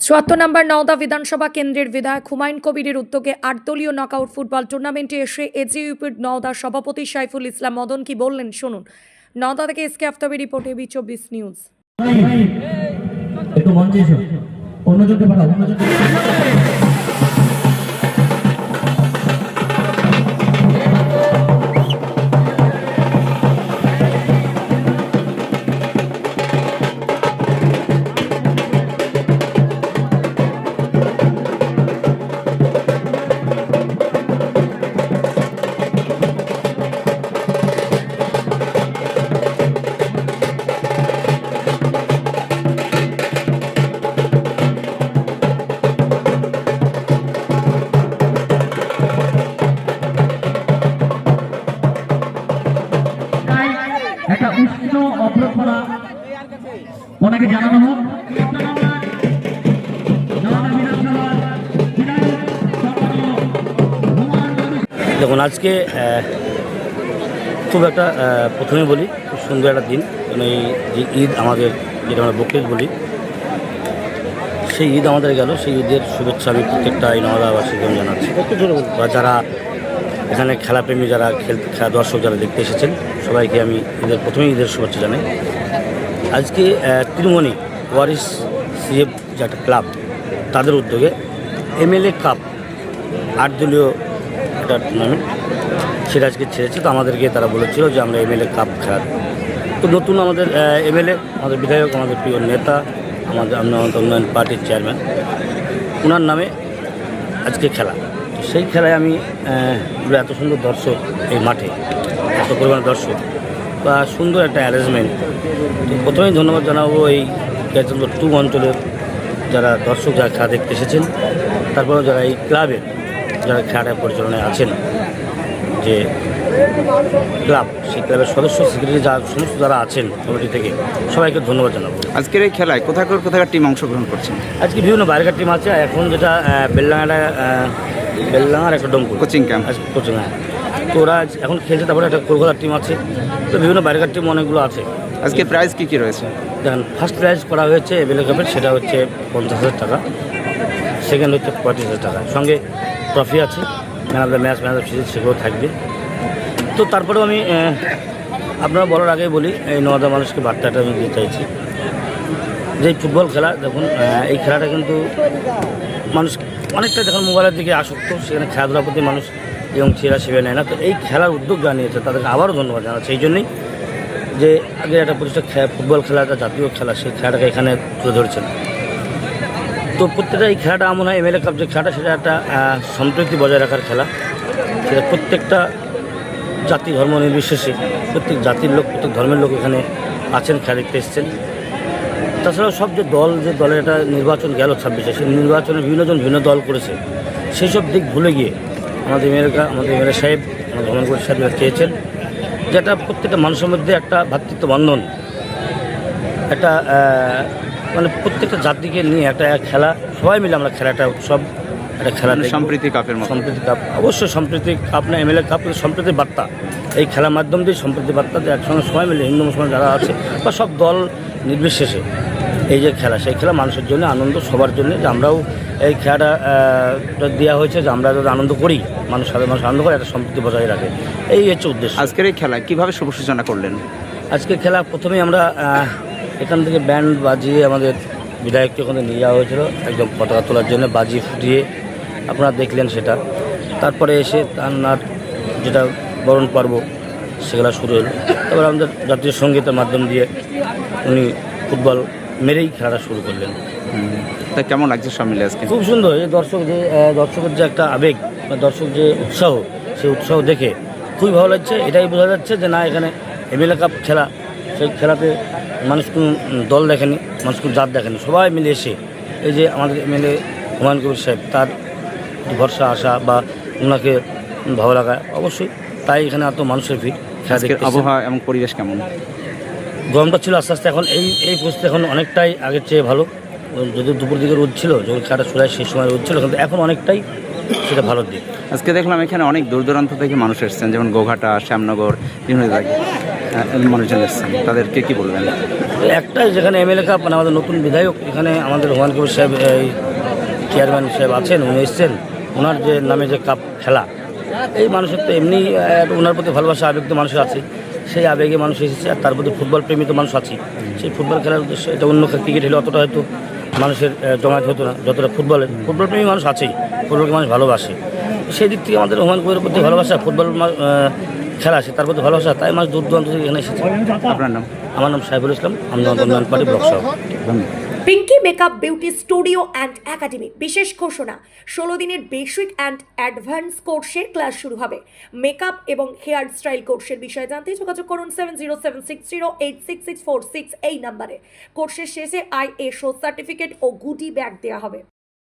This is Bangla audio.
৭৪ নম্বর নওদা বিধানসভা কেন্দ্রের বিধায়ক হুমায়ুন কবিরের উদ্যোগে ৮ দলীয় নকআউট ফুটবল টুর্নামেন্টে এসে এজিইউপির নওদা সভাপতি সাইফুল ইসলাম মদন কি বললেন শুনুন। নওদা থেকে SK Aftabi report AB ২৪ news. একটু মঞ্চে এসো, অন্যজনকে পাঠাও, অন্যজনকে। একটা উষ্ণ অভ্যর্থনা ওনাকে জানানো হোক। দেখুন, আজকে খুব একটা প্রথমে বলি খুব সুন্দর একটা দিন। এই যে ঈদ আমাদের, যেটা আমরা বকরিদ বলি, সেই ঈদ আমাদের গেল। সেই ঈদের শুভেচ্ছা আমি প্রত্যেকটা এই নওদাবাসীকে জানাচ্ছি, বা যারা এখানে খেলাপ্রেমী, যারা খেলা দর্শক, যারা দেখতে এসেছেন, সবাইকে আমি প্রথমেই ঈদের শুভেচ্ছা জানাই। আজকে তিরুমণি ওয়ারিস সিএফ যে একটা ক্লাব, তাদের উদ্যোগে এমএলএ কাপ ৮ দলীয় একটা টুর্নামেন্ট, সেটা আজকে ছেড়েছে। তো আমাদেরকে তারা বলেছিল যে আমরা এমএলএ কাপ খেলার, তো নতুন আমাদের এমএলএ, আমাদের বিধায়ক, আমাদের প্রিয় নেতা, আমাদের উন্নয়ন পার্টির চেয়ারম্যান, ওনার নামে আজকে খেলা। তো সেই খেলায় আমি এত সুন্দর দর্শক এই মাঠে, এত পরিমাণ দর্শক বা সুন্দর একটা অ্যারেঞ্জমেন্ট। তো প্রথমেই ধন্যবাদ জানাবো এই কেচন্দ্র 2 অঞ্চলের যারা দর্শক, যারা খেলা দেখতে এসেছেন, তারপরেও যারা এই ক্লাবের যারা খেলাটা পরিচালনায় আছেন, যে ক্লাব, সেই ক্লাবের সদস্য, সেক্রেটারি, যারা সমস্ত যারা আছেন কমিটি থেকে, সবাইকে ধন্যবাদ জানাবো। আজকের এই খেলায় কোথাকার টিম অংশগ্রহণ করছেন? আজকে বিভিন্ন বাইরেকার টিম আছে। এখন যেটা বেলডাঙার একটা ডোমপুর কোচিং ক্যাম্প, কোচিং, হ্যাঁ, তো ওরা এখন খেলছে। তারপরে একটা কলকাতার টিম আছে, তো বিভিন্ন বাইরেকার টিম অনেকগুলো আছে। আজকে প্রাইজ কী রয়েছে? দেখেন, ফার্স্ট প্রাইজ করা হয়েছে এমএলএ কাপের, সেটা হচ্ছে 50,000 টাকা। সেকেন্ড হচ্ছে 35,000 টাকা, সঙ্গে ট্রফি আছে, man of the match, man of the series, সেগুলো থাকবে। তো তারপরেও আমি আপনারা বলার আগেই বলি, এই নওদা মানুষকে বার্তাটা আমি দিতে চাইছি যে ফুটবল খেলা, দেখুন এই খেলাটা কিন্তু মানুষ অনেকটা যখন মোবাইলের দিকে আসক্ত, সেখানে খেলাধুলার প্রতি মানুষ এবং ছেলেরা সেবে নেয় না। তো এই খেলার উদ্যোগ জানিয়েছে, তাদেরকে আবারও ধন্যবাদ জানাচ্ছি এই জন্যই যে আগে একটা প্রতিষ্ঠা ফুটবল খেলা, একটা জাতীয় খেলা, সেই খেলাটাকে এখানে তুলে ধরেছেন। তো প্রত্যেকটা এই খেলাটা মনে হয় এমএলএ কাপ যে খেলাটা, সেটা একটা সম্প্রীতি বজায় রাখার খেলা। সেটা প্রত্যেকটা জাতি ধর্ম নির্বিশেষে প্রত্যেক জাতির লোক, প্রত্যেক ধর্মের লোক এখানে আছেন, খেলা দেখতে এসছেন। তাছাড়াও সব যে দলের একটা নির্বাচন গেল 26-এ, সেই নির্বাচনে বিভিন্ন দল করেছে, সেই সব দিক ভুলে গিয়ে আমাদের এমএলএ সাহেব, আমাদের হুমায়ুন কবির সাহেব চেয়েছেন যেটা প্রত্যেকটা মানুষের মধ্যে একটা ভ্রাতৃত্ব বন্ধন, একটা মানে প্রত্যেকটা জাতিকে নিয়ে একটা খেলা, সবাই মিলে আমরা খেলাটা উৎসব, একটা খেলা সম্প্রীতি কাপের মতো। সম্প্রীতি কাপ, অবশ্যই সম্প্রীতি কাপ না, এমএলএ কাপ, সম্প্রীতির বার্তা। এই খেলার মাধ্যম দিয়ে সম্প্রীতি বার্তা, একসঙ্গে সবাই মিলে হিন্দু মুসলমান যারা আছে বা সব দল নির্বিশেষে এই যে খেলা, সেই খেলা মানুষের জন্য আনন্দ, সবার জন্য। যে আমরাও এই খেলাটা দেওয়া হয়েছে যে আমরা যাতে আনন্দ করি, সাধারণ মানুষ আনন্দ করে, একটা সম্প্রীতি বজায় রাখে, এই হচ্ছে উদ্দেশ্য। আজকের এই খেলায় কীভাবে শুভ সূচনা করলেন? আজকের খেলা প্রথমেই আমরা এখান থেকে ব্যান্ড বাজিয়ে আমাদের বিধায়ককে ওখানে নিয়ে যাওয়া হয়েছিল একদম পতাকা তোলার জন্য, বাজি ফুটিয়ে আপনারা দেখলেন সেটা। তারপরে এসে তার যেটা বরণ পর্ব, সেগুলো শুরু হলো। তারপর আমাদের জাতীয় সঙ্গীতের মাধ্যম দিয়ে উনি ফুটবল মেরেই খেলাটা শুরু করলেন। তা কেমন লাগছে সব মিলে আজকে? খুব সুন্দর। এই দর্শকের যে একটা আবেগ বা দর্শক যে উৎসাহ, সেই উৎসাহ দেখে খুবই ভালো লাগছে। এটাই বোঝা যাচ্ছে যে না, এখানে এমএলএ কাপ খেলা, সেই খেলাতে মানুষ কোনো দল দেখেনি, মানুষ কোনো জাত দেখেনি, সবাই মিলে এসে এই যে আমাদের এমএলএ হুমায়ুন কবির সাহেব, তার ভরসা আশা বা ওনাকে ভালো লাগা, অবশ্যই তাই এখানে এত মানুষের ভিড়। খেলা দেখতে আবহাওয়া এবং পরিবেশ কেমন? গরমটা ছিল, আস্তে আস্তে এখন এই পরিস্থিতি এখন অনেকটাই আগের চেয়ে ভালো। যদি দুপুর দিকে রোদ ছিল, যখন খেলাটা শুরু হয় সেই সময় রোদ ছিল, কিন্তু এখন অনেকটাই সেটা ভালো দিক। আজকে দেখলাম এখানে অনেক দূর দূরান্ত থেকে মানুষ এসেছেন, যেমন গোঘাটা, শ্যামনগর, বিভিন্ন জায়গায়। মানুষজন এসেছেন তাদেরকে কি বলবেন? একটাই, যেখানে এমএলএ কাপ মানে আমাদের নতুন বিধায়ক এখানে আমাদের হুমায়ুন কবির সাহেব এই চেয়ারম্যান সাহেব আছেন, উনি এসছেন, ওনার যে নামে যে কাপ খেলা, এই মানুষের তো এমনি ওনার প্রতি ভালোবাসা আবেগ তো মানুষের আছে, সেই আবেগে মানুষ এসেছে। আর তার প্রতি ফুটবল প্রেমী তো মানুষ আছে, সেই ফুটবল খেলার উদ্দেশ্যে এটা অন্য ক্রিকেট হলে অতটা হয়তো মানুষের জমায়েত হতো না যতটা ফুটবল প্রেমী মানুষ আছেই, ফুটবলকে মানুষ ভালোবাসে। সেই দিক থেকে আমাদের হুমায়ুন কবিরের প্রতি ভালোবাসা, ফুটবল খেলা আছে তার প্রতি ভালোবাসা, তাই মানুষ দূর দূরান্ত থেকে এখানে এসেছে। আপনার নাম? আমার নাম সাইফুল ইসলাম, আমি উন্নয়ন পার্টি ব্লক সভাপতি। ধন্যবাদ। Pinky makeup beauty studio and academy বিশেষ ঘোষণা, 16 দিনের বেসিক অ্যান্ড অ্যাডভান্স কোর্সের ক্লাস শুরু হবে। মেকআপ এবং হেয়ার স্টাইল কোর্সের বিষয়ে জানতে যোগাযোগ করুন 7076086646 এই নাম্বারে। কোর্সের শেষে ISO সার্টিফিকেট ও গুডি ব্যাগ দেওয়া হবে।